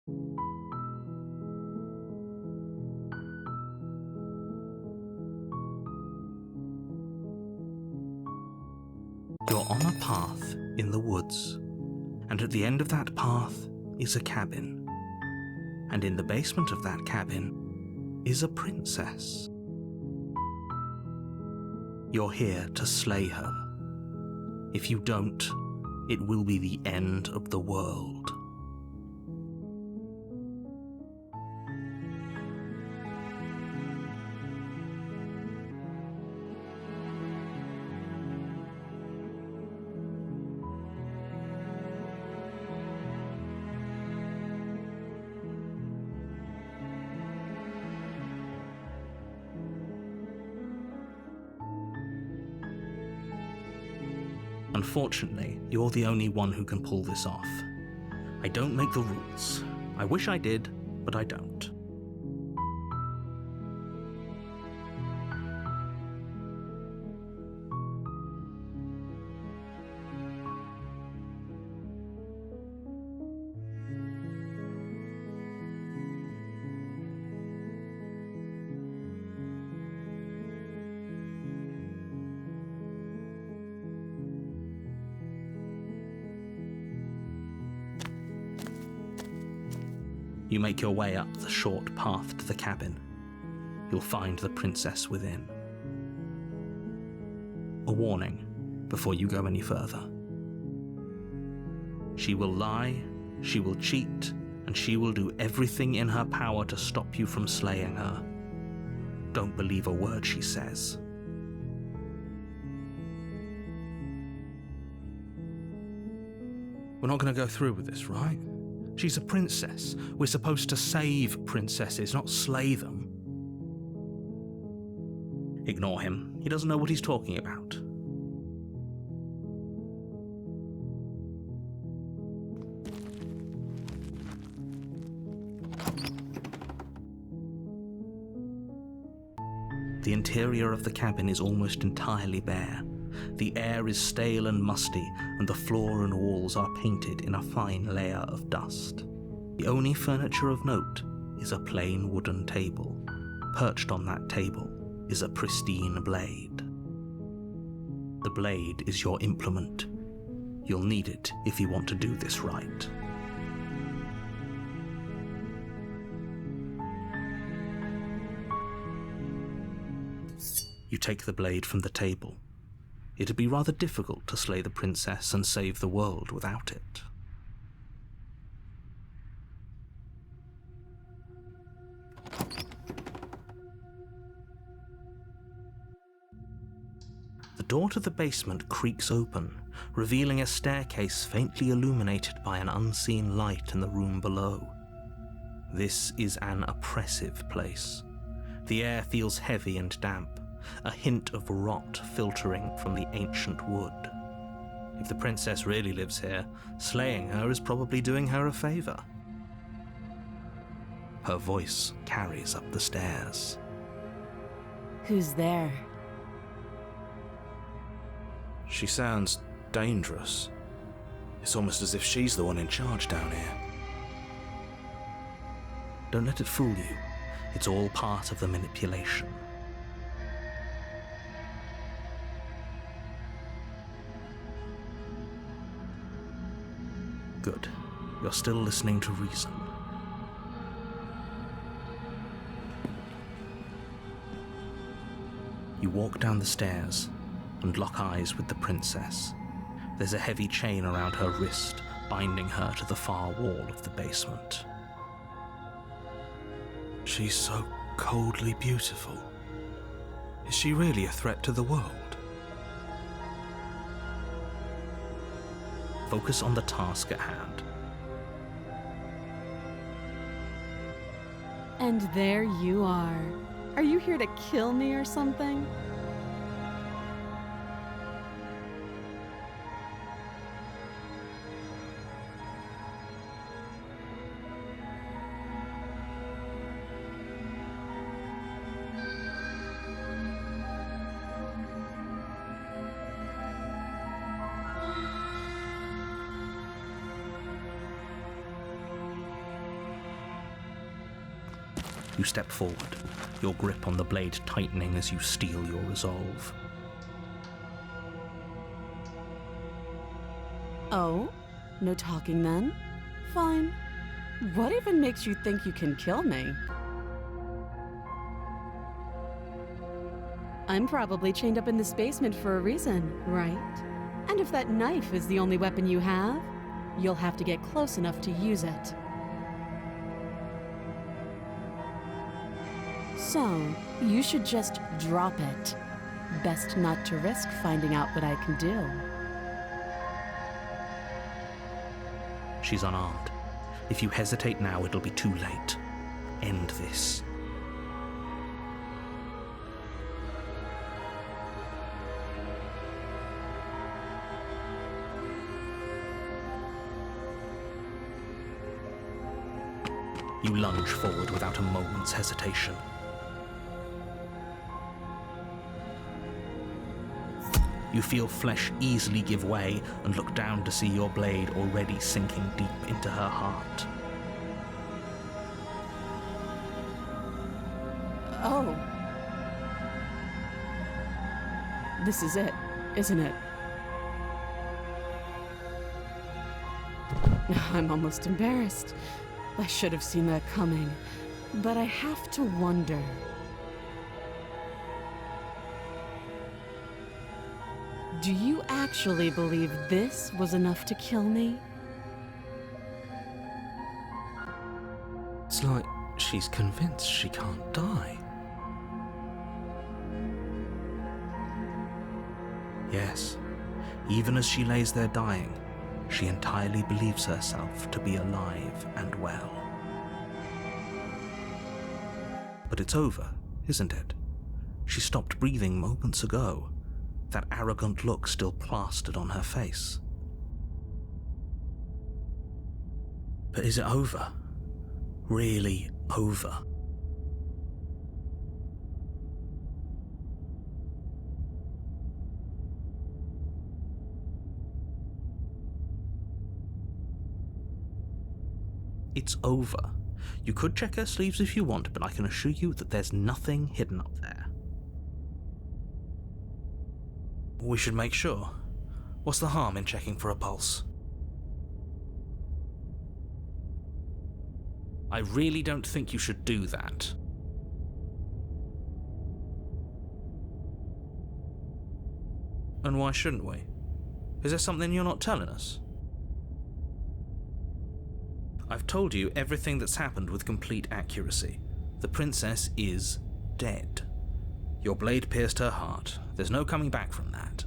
You're on a path in the woods, and at the end of that path is a cabin. And in the basement of that cabin is a princess. You're here to slay her. If you don't, it will be the end of the world. Unfortunately, you're the only one who can pull this off. I don't make the rules. I wish I did, but I don't. You make your way up the short path to the cabin. You'll find the princess within. A warning before you go any further. She will lie, she will cheat, and she will do everything in her power to stop you from slaying her. Don't believe a word she says. We're not going to go through with this, right? She's a princess. We're supposed to save princesses, not slay them. Ignore him. He doesn't know what he's talking about. The interior of the cabin is almost entirely bare. The air is stale and musty, and the floor and walls are painted in a fine layer of dust. The only furniture of note is a plain wooden table. Perched on that table is a pristine blade. The blade is your implement. You'll need it if you want to do this right. You take the blade from the table. It'd be rather difficult to slay the princess and save the world without it. The door to the basement creaks open, revealing a staircase faintly illuminated by an unseen light in the room below. This is an oppressive place. The air feels heavy and damp, a hint of rot filtering from the ancient wood. If the princess really lives here, slaying her is probably doing her a favor. Her voice carries up the stairs. Who's there? She sounds dangerous. It's almost as if she's the one in charge down here. Don't let it fool you. It's all part of the manipulation. Good. You're still listening to reason. You walk down the stairs and lock eyes with the princess. There's a heavy chain around her wrist, binding her to the far wall of the basement. She's so coldly beautiful. Is she really a threat to the world? Focus on the task at hand. And there you are. Are you here to kill me or something? You step forward, your grip on the blade tightening as you steel your resolve. Oh? No talking then? Fine. What even makes you think you can kill me? I'm probably chained up in this basement for a reason, right? And if that knife is the only weapon you have, you'll have to get close enough to use it. So, you should just drop it. Best not to risk finding out what I can do. She's unarmed. If you hesitate now, it'll be too late. End this. You lunge forward without a moment's hesitation. You feel flesh easily give way and look down to see your blade already sinking deep into her heart. Oh. This is it, isn't it? I'm almost embarrassed. I should have seen that coming, but I have to wonder. Do you actually believe this was enough to kill me? It's like she's convinced she can't die. Yes, even as she lays there dying, she entirely believes herself to be alive and well. But it's over, isn't it? She stopped breathing moments ago, that arrogant look still plastered on her face. But is it over? Really over? It's over. You could check her sleeves if you want, but I can assure you that there's nothing hidden up there. We should make sure. What's the harm in checking for a pulse? I really don't think you should do that. And why shouldn't we? Is there something you're not telling us? I've told you everything that's happened with complete accuracy. The princess is dead. Your blade pierced her heart. There's no coming back from that.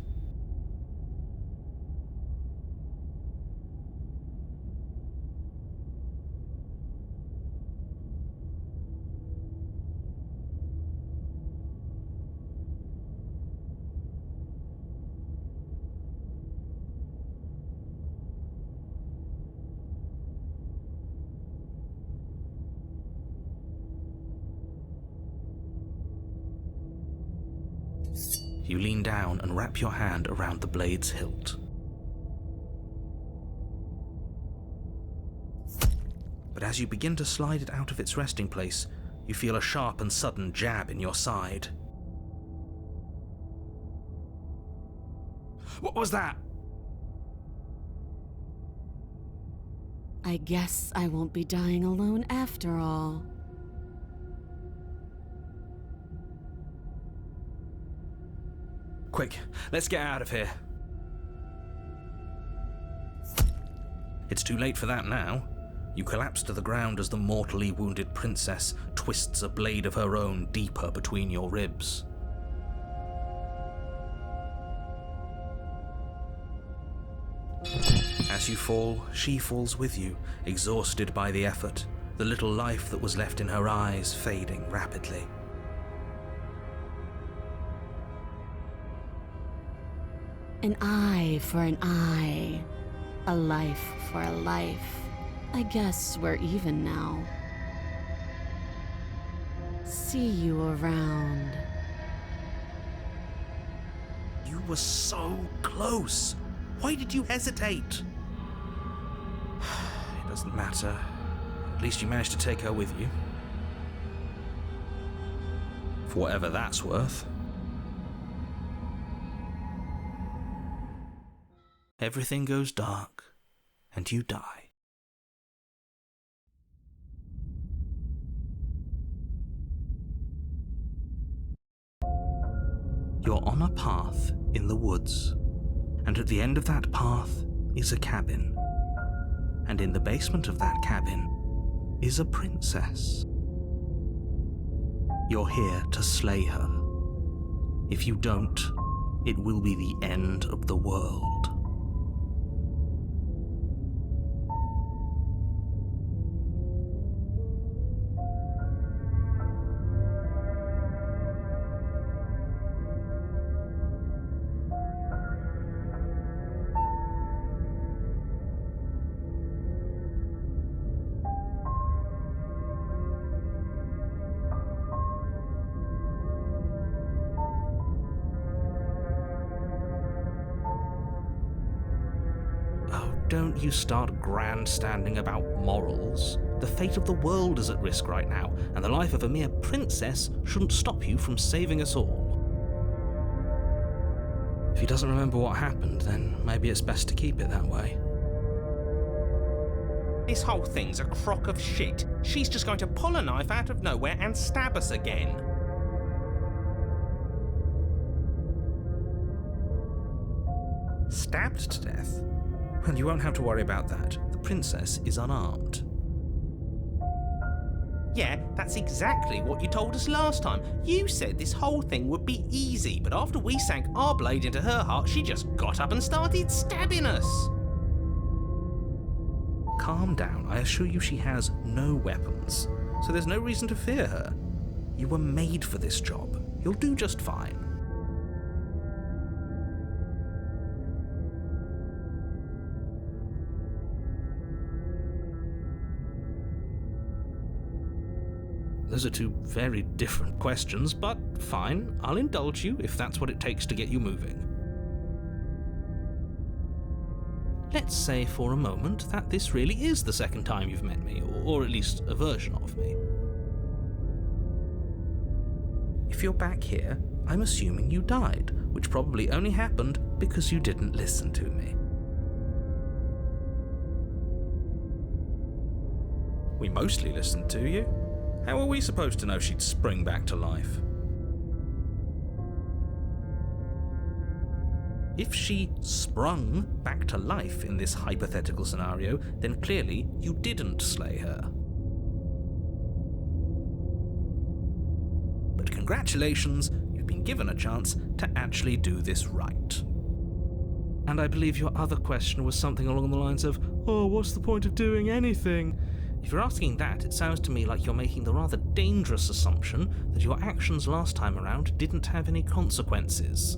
You lean down and wrap your hand around the blade's hilt. But as you begin to slide it out of its resting place, you feel a sharp and sudden jab in your side. What was that? I guess I won't be dying alone after all. Quick, let's get out of here. It's too late for that now. You collapse to the ground as the mortally wounded princess twists a blade of her own deeper between your ribs. As you fall, she falls with you, exhausted by the effort, the little life that was left in her eyes fading rapidly. An eye for an eye. A life for a life. I guess we're even now. See you around. You were so close. Why did you hesitate? It doesn't matter. At least you managed to take her with you. For whatever that's worth. Everything goes dark, and you die. You're on a path in the woods, and at the end of that path is a cabin. And in the basement of that cabin is a princess. You're here to slay her. If you don't, it will be the end of the world. Don't you start grandstanding about morals. The fate of the world is at risk right now, and the life of a mere princess shouldn't stop you from saving us all. If he doesn't remember what happened, then maybe it's best to keep it that way. This whole thing's a crock of shit. She's just going to pull a knife out of nowhere and stab us again. Stabbed to death? Well, you won't have to worry about that. The princess is unarmed. Yeah, that's exactly what you told us last time. You said this whole thing would be easy, but after we sank our blade into her heart, she just got up and started stabbing us. Calm down. I assure you she has no weapons, so there's no reason to fear her. You were made for this job. You'll do just fine. Those are two very different questions, but fine, I'll indulge you if that's what it takes to get you moving. Let's say for a moment that this really is the second time you've met me, or at least a version of me. If you're back here, I'm assuming you died, which probably only happened because you didn't listen to me. We mostly listened to you. How are we supposed to know she'd spring back to life? If she sprung back to life in this hypothetical scenario, then clearly you didn't slay her. But congratulations, you've been given a chance to actually do this right. And I believe your other question was something along the lines of, oh, what's the point of doing anything? If you're asking that, it sounds to me like you're making the rather dangerous assumption that your actions last time around didn't have any consequences.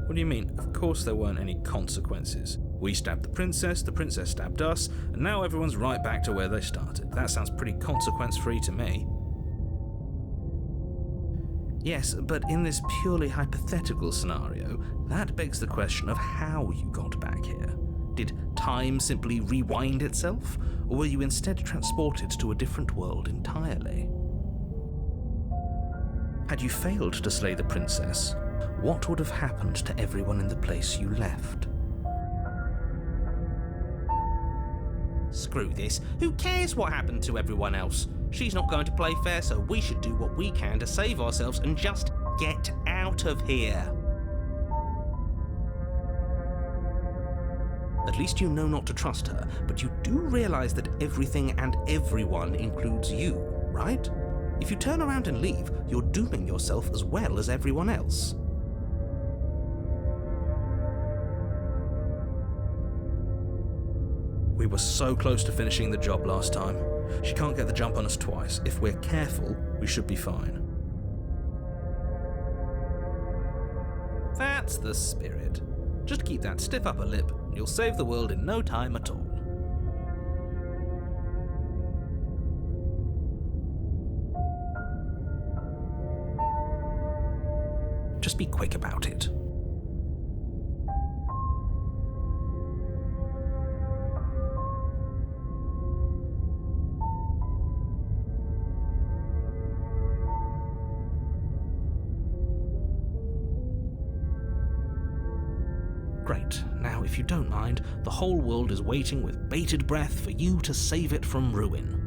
What do you mean? Of course there weren't any consequences. We stabbed the princess stabbed us, and now everyone's right back to where they started. That sounds pretty consequence-free to me. Yes, but in this purely hypothetical scenario, that begs the question of how you got back here. Did time simply rewind itself, or were you instead transported to a different world entirely? Had you failed to slay the princess, what would have happened to everyone in the place you left? Screw this. Who cares what happened to everyone else? She's not going to play fair, so we should do what we can to save ourselves and just get out of here. At least you know not to trust her, but you do realize that everything and everyone includes you, right? If you turn around and leave, you're dooming yourself as well as everyone else. We were so close to finishing the job last time. She can't get the jump on us twice. If we're careful, we should be fine. That's the spirit. Just keep that stiff upper lip, and you'll save the world in no time at all. Just be quick about it. Great. Now, if you don't mind, the whole world is waiting with bated breath for you to save it from ruin.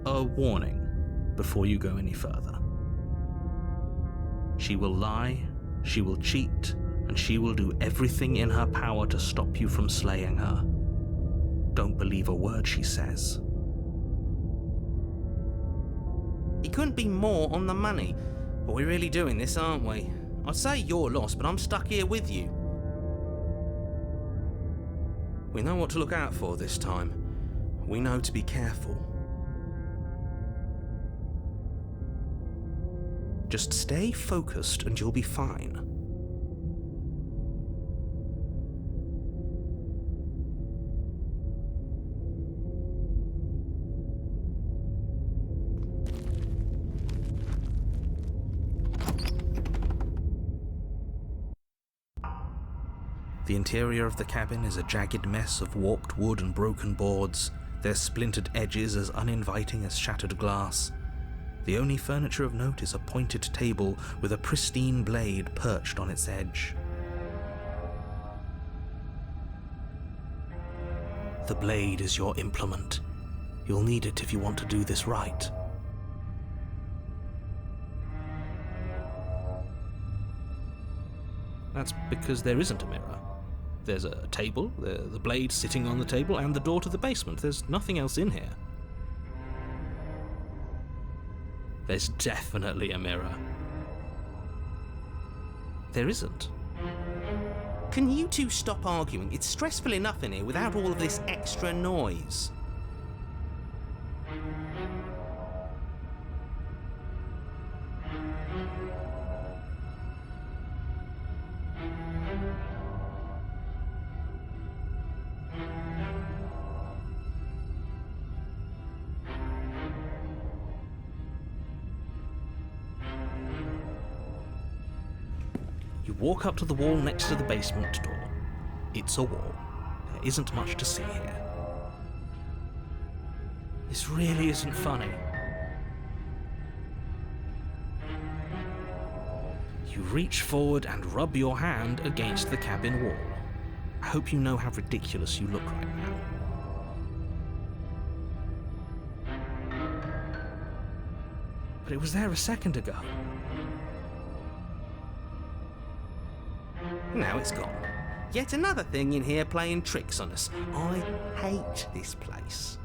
A warning before you go any further. She will lie, she will cheat, and she will do everything in her power to stop you from slaying her. Don't believe a word she says. He couldn't be more on the money. But we're really doing this, aren't we? I'd say you're lost, but I'm stuck here with you. We know what to look out for this time. We know to be careful. Just stay focused and you'll be fine. The interior of the cabin is a jagged mess of warped wood and broken boards, their splintered edges as uninviting as shattered glass. The only furniture of note is a pointed table with a pristine blade perched on its edge. The blade is your implement. You'll need it if you want to do this right. That's because there isn't a mirror. There's a table, the blade sitting on the table, and the door to the basement. There's nothing else in here. There's definitely a mirror. There isn't. Can you two stop arguing? It's stressful enough in here without all of this extra noise. You walk up to the wall next to the basement door. It's a wall. There isn't much to see here. This really isn't funny. You reach forward and rub your hand against the cabin wall. I hope you know how ridiculous you look right now. But it was there a second ago. Now it's gone. Yet another thing in here playing tricks on us. I hate this place.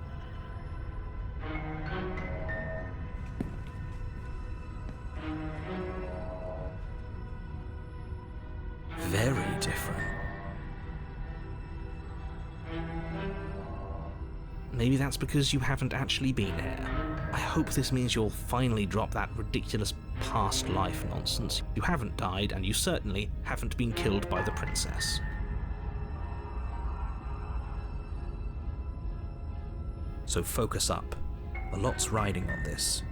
Very different. Maybe that's because you haven't actually been here. I hope this means you'll finally drop that ridiculous past life nonsense. You haven't died, and you certainly haven't been killed by the princess. So focus up. A lot's riding on this.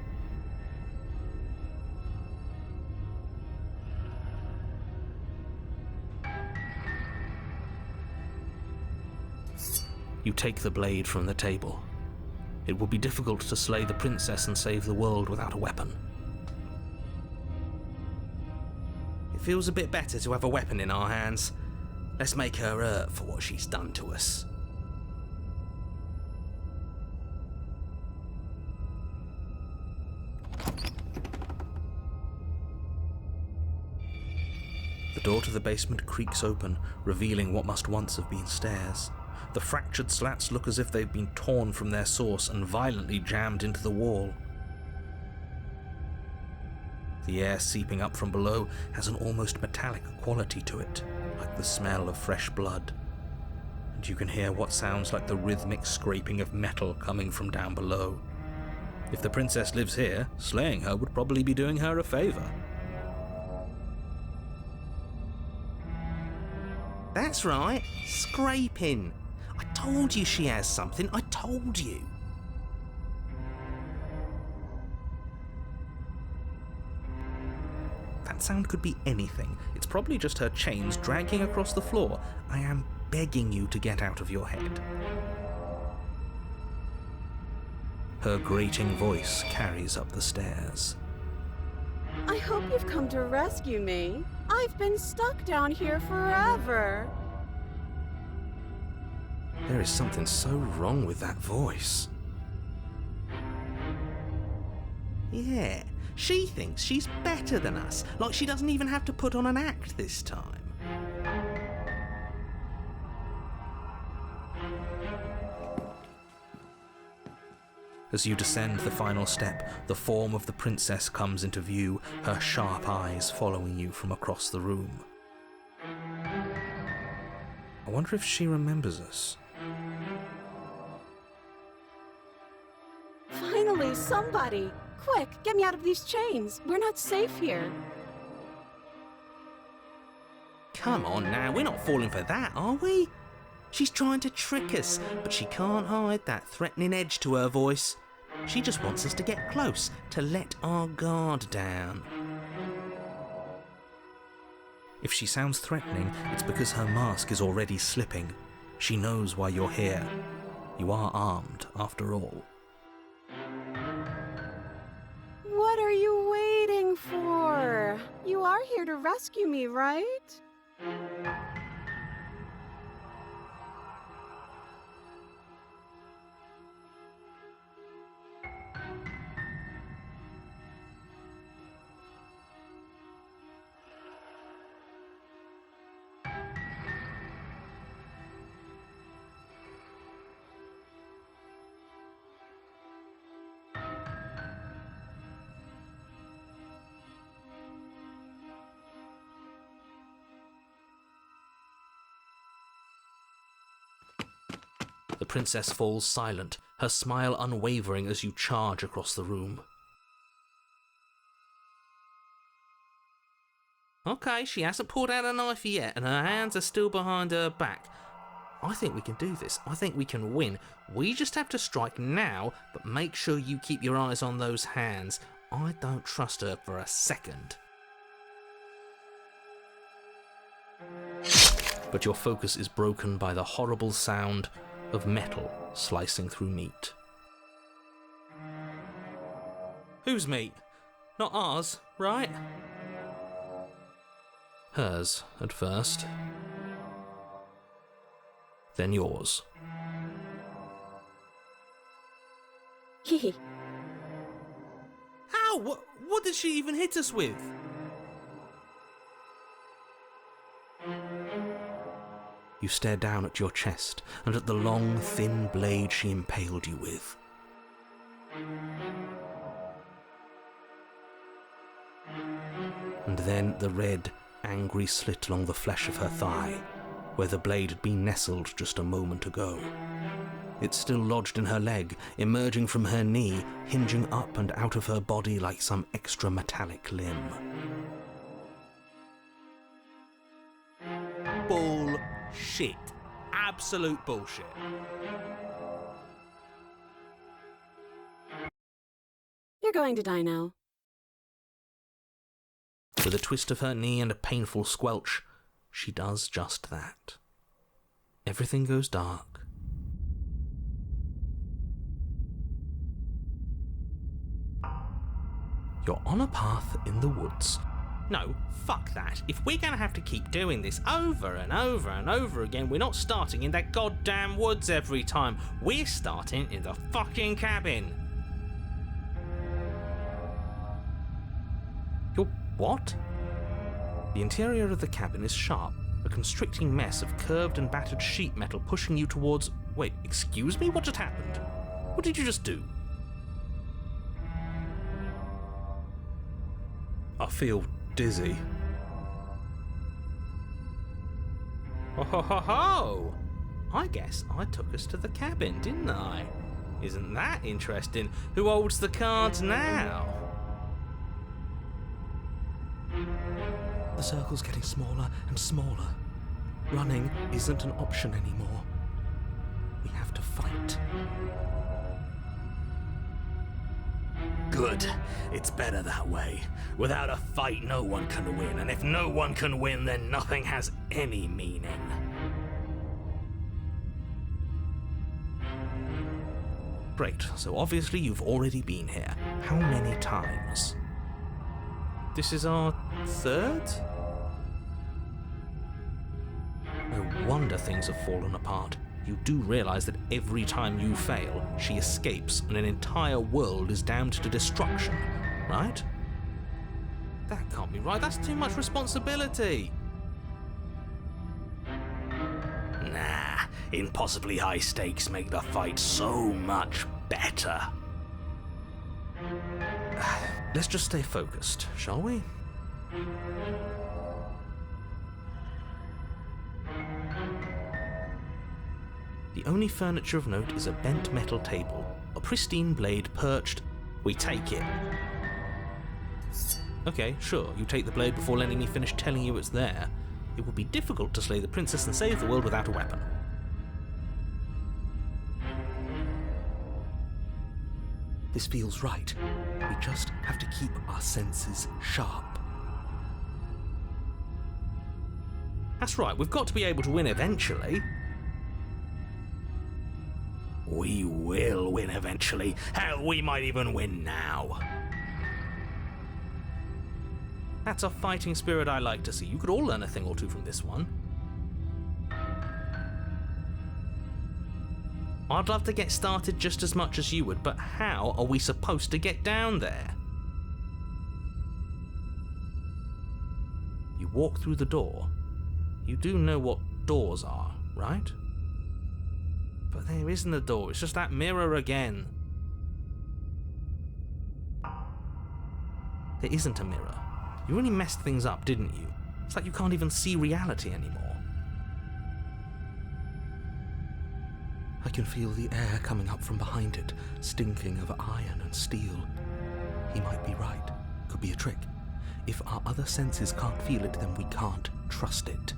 You take the blade from the table. It will be difficult to slay the princess and save the world without a weapon. It feels a bit better to have a weapon in our hands. Let's make her hurt for what she's done to us. The door to the basement creaks open, revealing what must once have been stairs. The fractured slats look as if they've been torn from their source and violently jammed into the wall. The air seeping up from below has an almost metallic quality to it, like the smell of fresh blood. And you can hear what sounds like the rhythmic scraping of metal coming from down below. If the princess lives here, slaying her would probably be doing her a favor. That's right, scraping. I told you she has something, I told you. That sound could be anything. It's probably just her chains dragging across the floor. I am begging you to get out of your head. Her grating voice carries up the stairs. I hope you've come to rescue me. I've been stuck down here forever. There is something so wrong with that voice. Yeah, she thinks she's better than us, like she doesn't even have to put on an act this time. As you descend the final step, the form of the princess comes into view, her sharp eyes following you from across the room. I wonder if she remembers us. Finally, somebody! Quick, get me out of these chains. We're not safe here. Come on now, we're not falling for that, are we? She's trying to trick us, but she can't hide that threatening edge to her voice. She just wants us to get close, to let our guard down. If she sounds threatening, it's because her mask is already slipping. She knows why you're here. You are armed, after all. What are you waiting for? You are here to rescue me, right? The princess falls silent, her smile unwavering as you charge across the room. Okay, she hasn't pulled out a knife yet, and her hands are still behind her back. I think we can do this. I think we can win. We just have to strike now, but make sure you keep your eyes on those hands. I don't trust her for a second. But your focus is broken by the horrible sound of metal slicing through meat. Whose meat? Not ours, right? Hers, at first. Then yours. Hehe. How? What did she even hit us with? You stare down at your chest and at the long, thin blade she impaled you with. And then the red, angry slit along the flesh of her thigh, where the blade had been nestled just a moment ago. It's still lodged in her leg, emerging from her knee, hinging up and out of her body like some extra metallic limb. Bullshit. Absolute bullshit. You're going to die now. With a twist of her knee and a painful squelch, she does just that. Everything goes dark. You're on a path in the woods. No, fuck that. If we're gonna have to keep doing this over and over and over again, we're not starting in that goddamn woods every time. We're starting in the fucking cabin. You're what? The interior of the cabin is sharp, a constricting mess of curved and battered sheet metal pushing you towards... Wait, excuse me? What just happened? What did you just do? I feel dizzy. Ho ho ho ho! I guess I took us to the cabin, didn't I? Isn't that interesting? Who holds the cards now? The circle's getting smaller and smaller. Running isn't an option anymore. We have to fight. Good. It's better that way. Without a fight, no one can win, and if no one can win, then nothing has any meaning. Great, so obviously you've already been here. How many times? This is our third? No wonder things have fallen apart. You do realise that every time you fail, she escapes and an entire world is damned to destruction, right? That can't be right, that's too much responsibility! Nah, impossibly high stakes make the fight so much better. Let's just stay focused, shall we? The only furniture of note is a bent metal table, a pristine blade perched. We take it. Okay, sure, you take the blade before letting me finish telling you it's there. It would be difficult to slay the princess and save the world without a weapon. This feels right. We just have to keep our senses sharp. That's right, we've got to be able to win eventually. We will win eventually. Hell, we might even win now. That's a fighting spirit I like to see. You could all learn a thing or two from this one. I'd love to get started just as much as you would, but how are we supposed to get down there? You walk through the door. You do know what doors are, right? But there isn't a door, it's just that mirror again. There isn't a mirror. You really messed things up, didn't you? It's like you can't even see reality anymore. I can feel the air coming up from behind it, stinking of iron and steel. He might be right. Could be a trick. If our other senses can't feel it, then we can't trust it.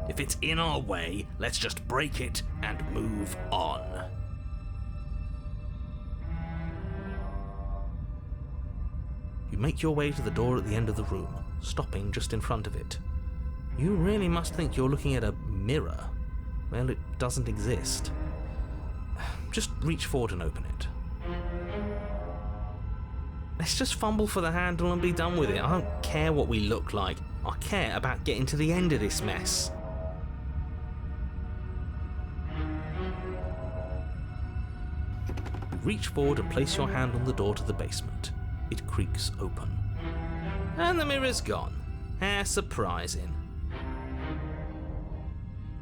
If it's in our way, let's just break it and move on. You make your way to the door at the end of the room, stopping just in front of it. You really must think you're looking at a mirror. Well, it doesn't exist. Just reach forward and open it. Let's just fumble for the handle and be done with it. I don't care what we look like. I care about getting to the end of this mess. You reach forward and place your hand on the door to the basement. It creaks open. And the mirror's gone. How surprising.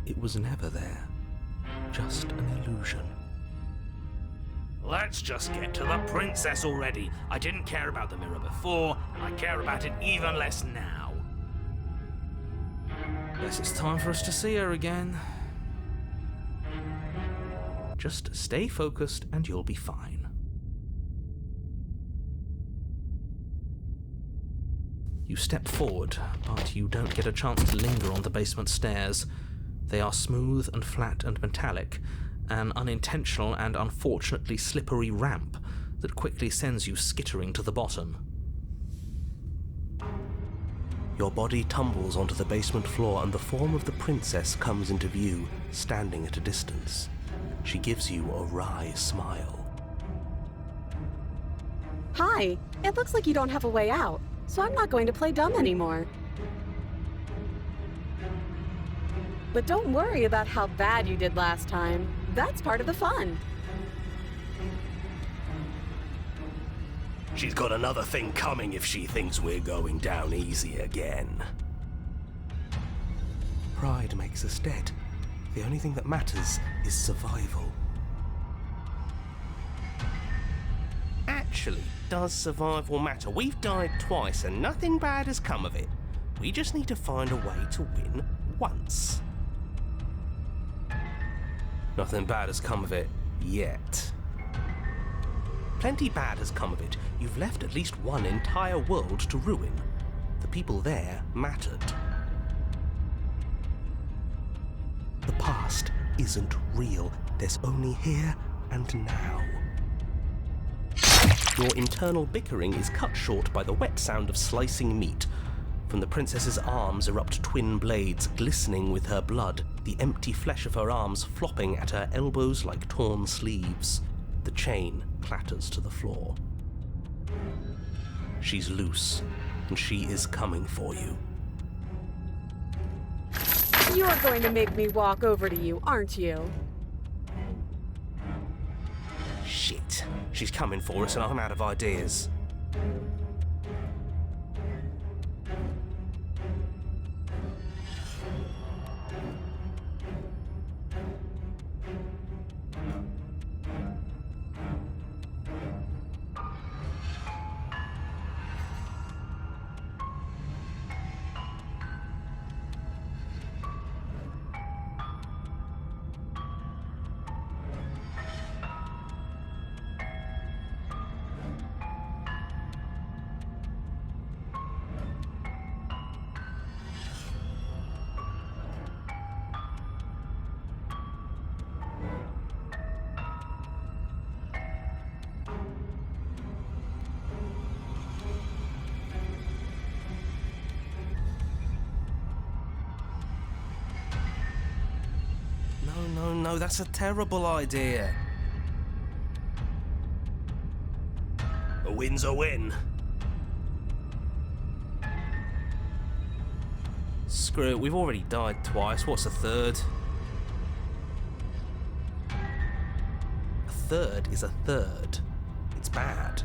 It was never there. Just an illusion. Let's just get to the princess already. I didn't care about the mirror before, and I care about it even less now. Guess it's time for us to see her again. Just stay focused and you'll be fine. You step forward, but you don't get a chance to linger on the basement stairs. They are smooth and flat and metallic, an unintentional and unfortunately slippery ramp that quickly sends you skittering to the bottom. Your body tumbles onto the basement floor and the form of the princess comes into view, standing at a distance. She gives you a wry smile. Hi, it looks like you don't have a way out, so I'm not going to play dumb anymore. But don't worry about how bad you did last time. That's part of the fun. She's got another thing coming if she thinks we're going down easy again. Pride makes us dead. The only thing that matters is survival. Actually, does survival matter? We've died twice and nothing bad has come of it. We just need to find a way to win once. Nothing bad has come of it yet. Plenty bad has come of it. You've left at least one entire world to ruin. The people there mattered. The past isn't real. There's only here and now. Your internal bickering is cut short by the wet sound of slicing meat. From the princess's arms erupt twin blades, glistening with her blood. the empty flesh of her arms flopping at her elbows like torn sleeves. The chain clatters to the floor. She's loose, and she is coming for you. You're going to make me walk over to you, aren't you? Shit. She's coming for us and I'm out of ideas. No, that's a terrible idea. A win's a win. Screw it, we've already died twice. What's a third? A third is a third. It's bad.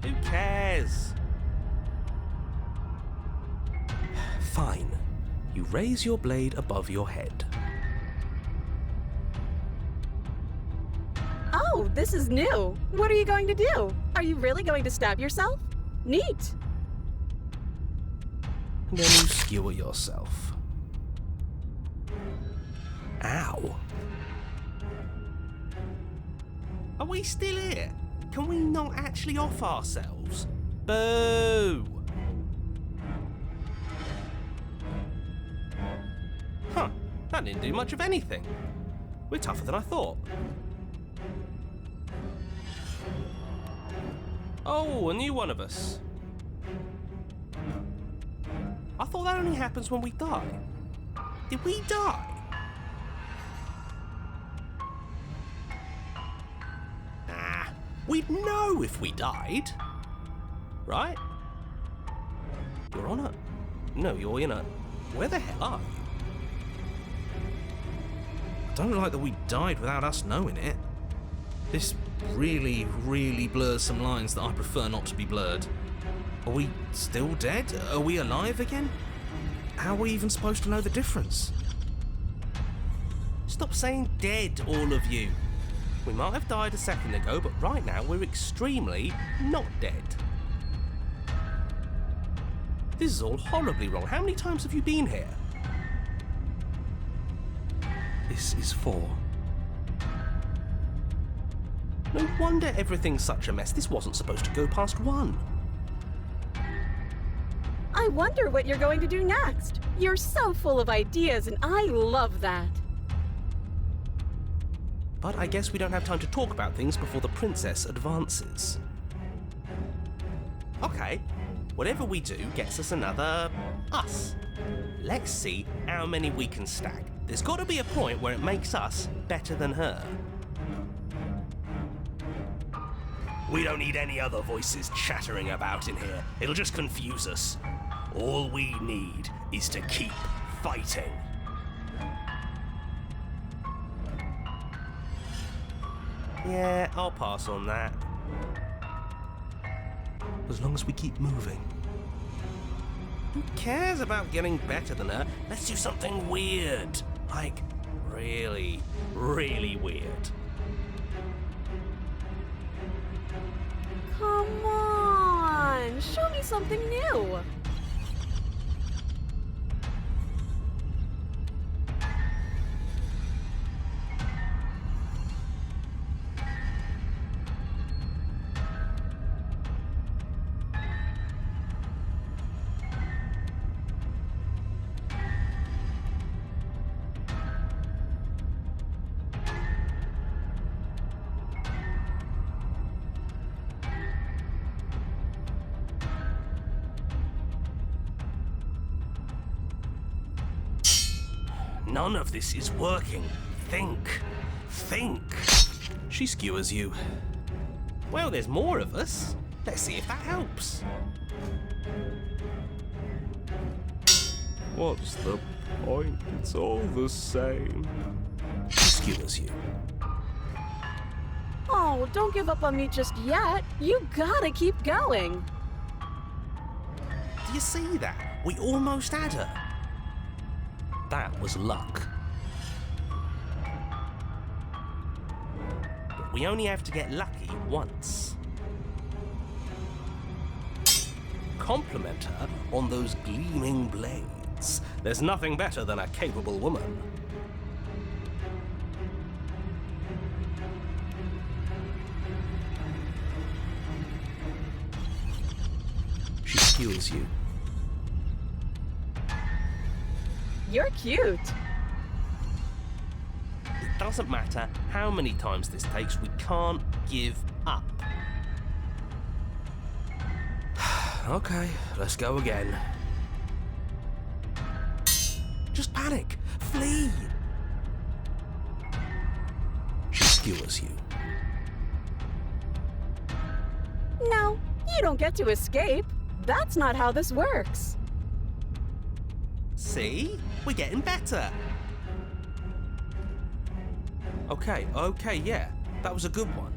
Who cares? Fine. You raise your blade above your head. Oh, this is new. What are you going to do? Are you really going to stab yourself? Neat. And then you skewer yourself. Ow. Are we still here? Can we not actually off ourselves? Boo! Huh, that didn't do much of anything. We're tougher than I thought. Oh, a new one of us. I thought that only happens when we die. Did we die? Nah, we'd know if we died. Right? You're on it. No, you're in it. Where the hell are you? I don't like that we died without us knowing it. This really, really blurs some lines that I prefer not to be blurred. Are we still dead? Are we alive again? How are we even supposed to know the difference? Stop saying dead, all of you. We might have died a second ago, but right now we're extremely not dead. This is all horribly wrong. How many times have you been here? This is 4. No wonder everything's such a mess. This wasn't supposed to go past 1. I wonder what you're going to do next. You're so full of ideas, and I love that. But I guess we don't have time to talk about things before the princess advances. Okay, whatever we do gets us another us. Let's see how many we can stack. There's got to be a point where it makes us better than her. We don't need any other voices chattering about in here. It'll just confuse us. All we need is to keep fighting. Yeah, I'll pass on that. As long as we keep moving. Who cares about getting better than her? Let's do something weird. Like, really, really weird. Come on, show me something new. None of this is working. Think. Think. She skewers you. Well, there's more of us. Let's see if that helps. What's the point? It's all the same. She skewers you. Oh, don't give up on me just yet. You gotta keep going. Do you see that? We almost had her. That was luck. But we only have to get lucky once. Compliment her on those gleaming blades. There's nothing better than a capable woman. She skewers you. You're cute. It doesn't matter how many times this takes, we can't give up. Okay, let's go again. Just panic. Flee. She skewers you. No, you don't get to escape. That's not how this works. See? We're getting better. Okay, yeah. That was a good one.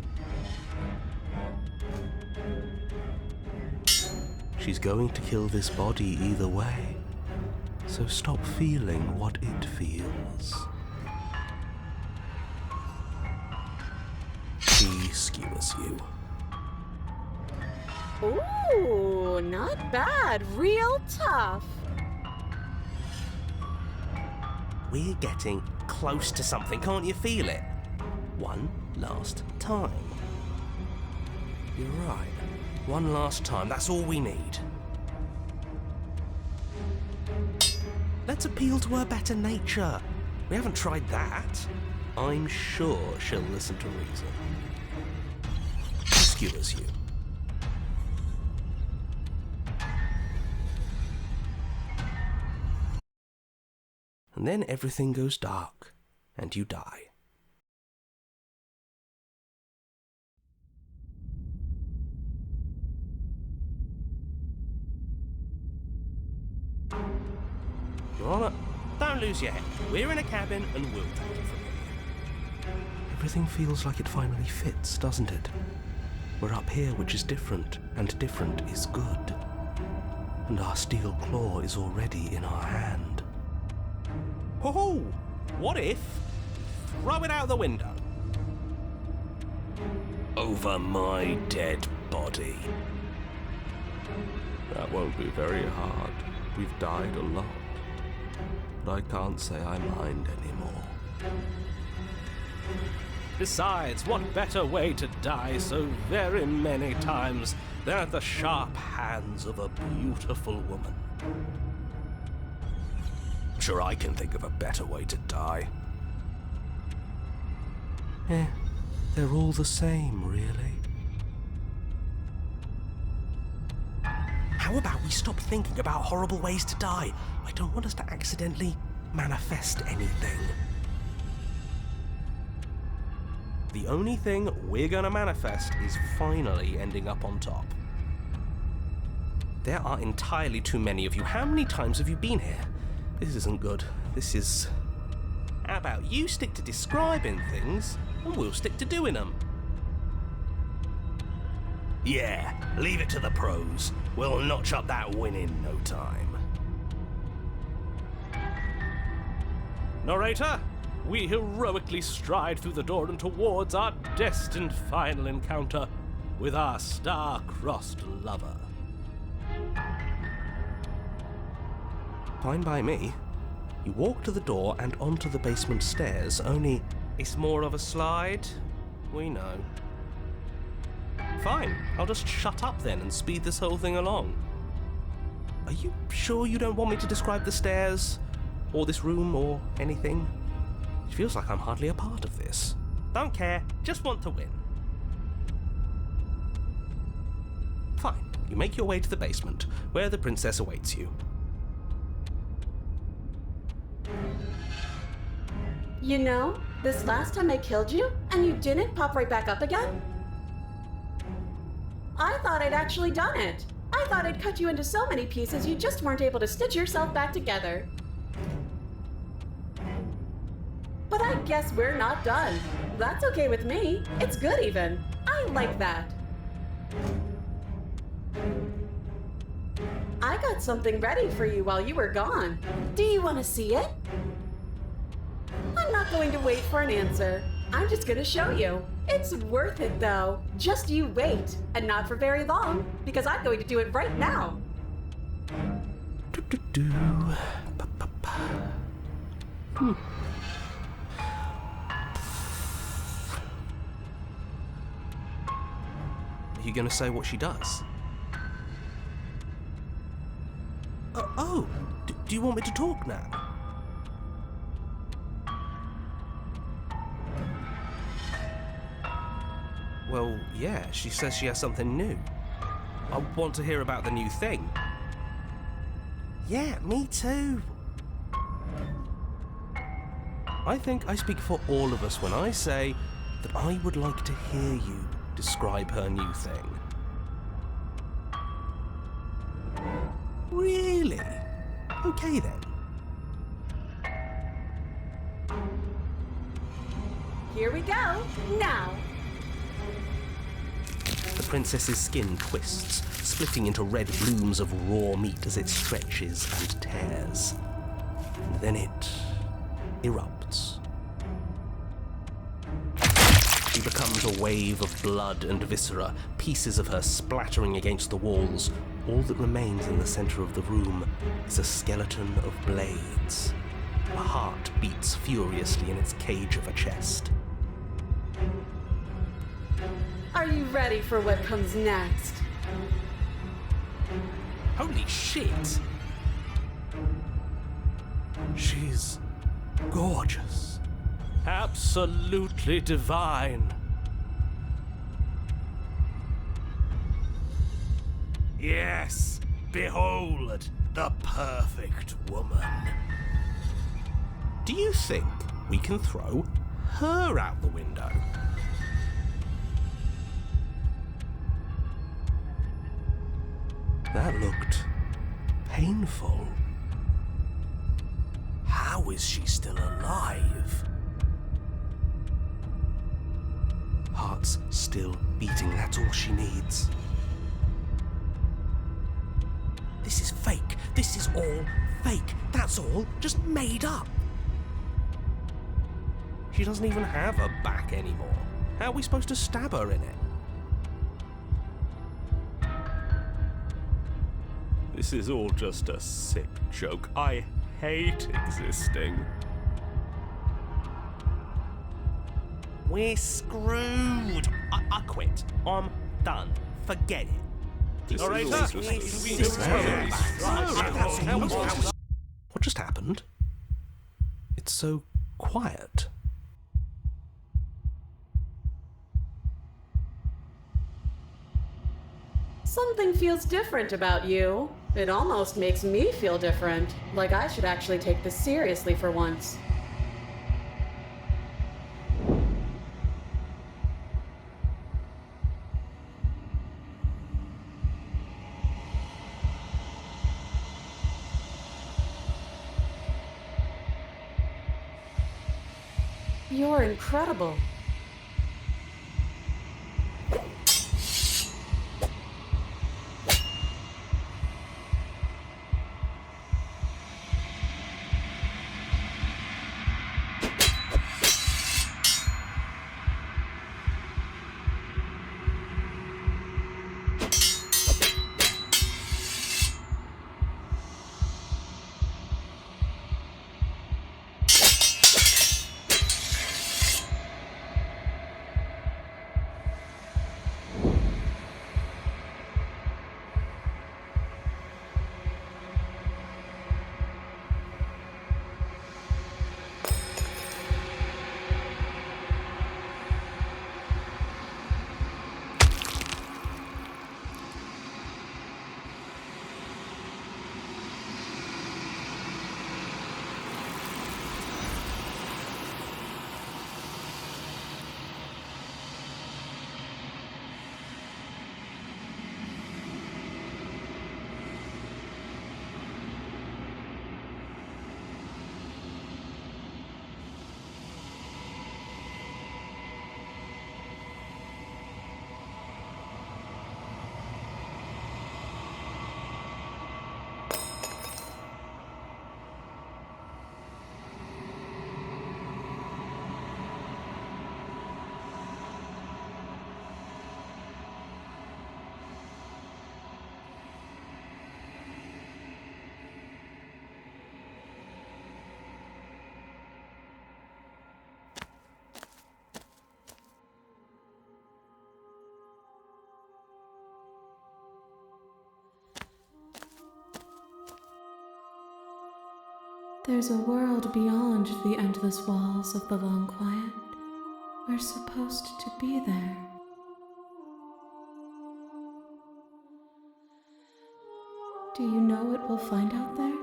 She's going to kill this body either way. So stop feeling what it feels. She skewers you. Ooh, not bad. Real tough. We're getting close to something, can't you feel it? One last time. You're right. One last time, that's all we need. Let's appeal to her better nature. We haven't tried that. I'm sure she'll listen to reason. She skewers you. And then everything goes dark, and you die. Your Honor, don't lose your head. We're in a cabin, and we'll take it from here. Everything feels like it finally fits, doesn't it? We're up here, which is different, and different is good. And our steel claw is already in our hand. Oh, what if? Throw it out the window. Over my dead body. That won't be very hard. We've died a lot. But I can't say I mind anymore. Besides, what better way to die so very many times than at the sharp hands of a beautiful woman? I'm sure I can think of a better way to die. They're all the same, really. How about we stop thinking about horrible ways to die? I don't want us to accidentally manifest anything. The only thing we're gonna manifest is finally ending up on top. There are entirely too many of you. How many times have you been here? This isn't good. This is... How about you stick to describing things, and we'll stick to doing them? Yeah, leave it to the pros. We'll notch up that win in no time. Narrator, we heroically stride through the door and towards our destined final encounter with our star-crossed lover. Fine by me. You walk to the door and onto the basement stairs, only... It's more of a slide. We know. Fine, I'll just shut up then and speed this whole thing along. Are you sure you don't want me to describe the stairs, or this room, or anything? It feels like I'm hardly a part of this. Don't care, just want to win. Fine, you make your way to the basement, where the princess awaits you. You know, this last time I killed you, and you didn't pop right back up again? I thought I'd actually done it. I thought I'd cut you into so many pieces you just weren't able to stitch yourself back together. But I guess we're not done. That's okay with me. It's good even. I like that. I got something ready for you while you were gone. Do you want to see it? I'm not going to wait for an answer. I'm just going to show you. It's worth it though. Just you wait. And not for very long, because I'm going to do it right now. Are you going to say what she does? Do you want me to talk now? Well, yeah, she says she has something new. I want to hear about the new thing. Yeah, me too. I think I speak for all of us when I say that I would like to hear you describe her new thing. Really? Okay then. Here we go. Now. The princess's skin twists, splitting into red blooms of raw meat as it stretches and tears. And then it erupts. She becomes a wave of blood and viscera, pieces of her splattering against the walls. All that remains in the center of the room is a skeleton of blades. A heart beats furiously in its cage of a chest. Are you ready for what comes next? Holy shit! She's gorgeous. Absolutely divine. Yes, behold, the perfect woman. Do you think we can throw her out the window? That looked painful. How is she still alive? Heart's still beating, that's all she needs. This is fake. This is all fake. That's all just made up. She doesn't even have a back anymore. How are we supposed to stab her in it? This is all just a sick joke. I hate existing. We're screwed. I quit. I'm done. Forget it. What just happened? It's so quiet. Something feels different about you. It almost makes me feel different. Like I should actually take this seriously for once. You're incredible. There's a world beyond the endless walls of the long quiet. We're supposed to be there. Do you know what we'll find out there?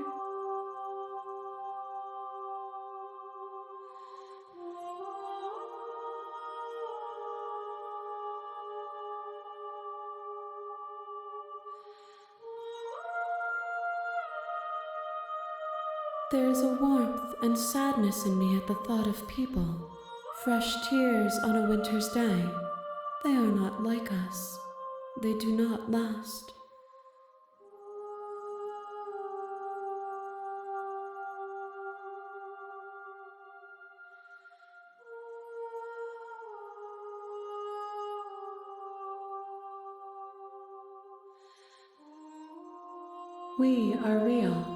There is a warmth and sadness in me at the thought of people. Fresh tears on a winter's day. They are not like us. They do not last. We are real.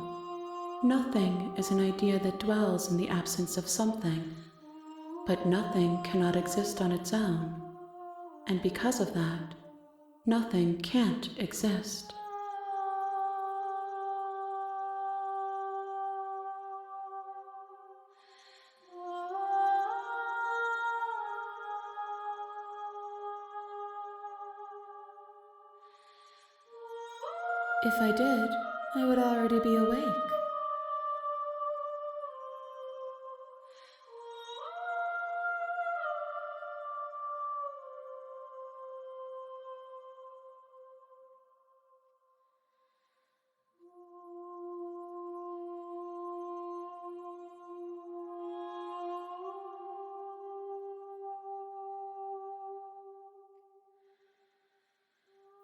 Nothing is an idea that dwells in the absence of something, but nothing cannot exist on its own, and because of that, nothing can't exist. If I did, I would already be awake.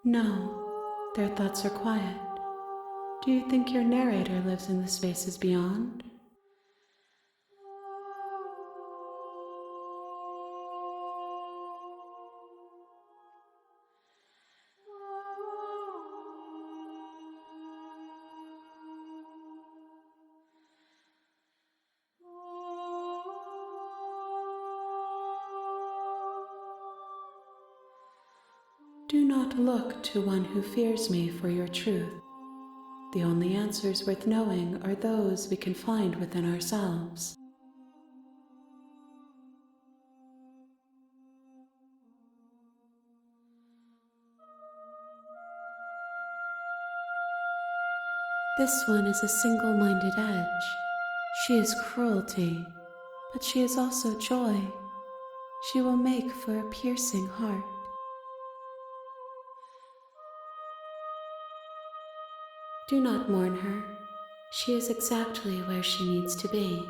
No, their thoughts are quiet. Do you think your narrator lives in the spaces beyond? Do not look to one who fears me for your truth. The only answers worth knowing are those we can find within ourselves. This one is a single-minded edge. She is cruelty, but she is also joy. She will make for a piercing heart. Do not mourn her. She is exactly where she needs to be.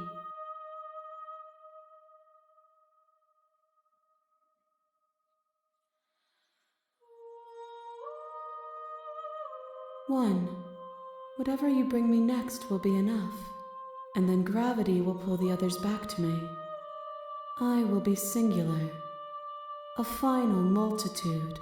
One, whatever you bring me next will be enough, and then gravity will pull the others back to me. I will be singular, a final multitude.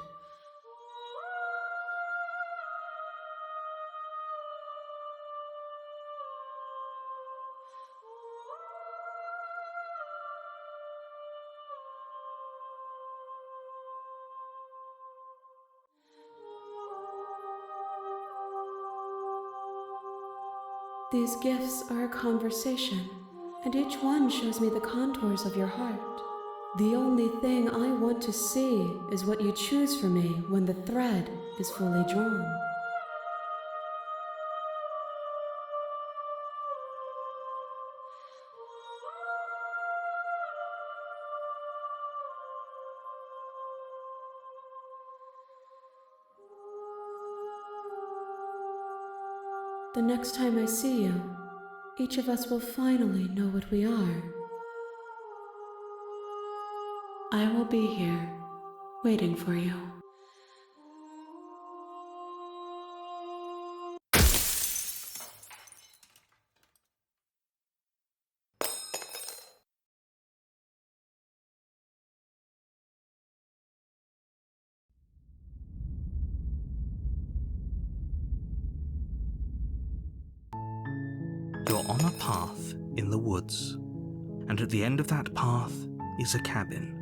These gifts are a conversation, and each one shows me the contours of your heart. The only thing I want to see is what you choose for me when the thread is fully drawn. The next time I see you, each of us will finally know what we are. I will be here, waiting for you. You're on a path in the woods, and at the end of that path is a cabin.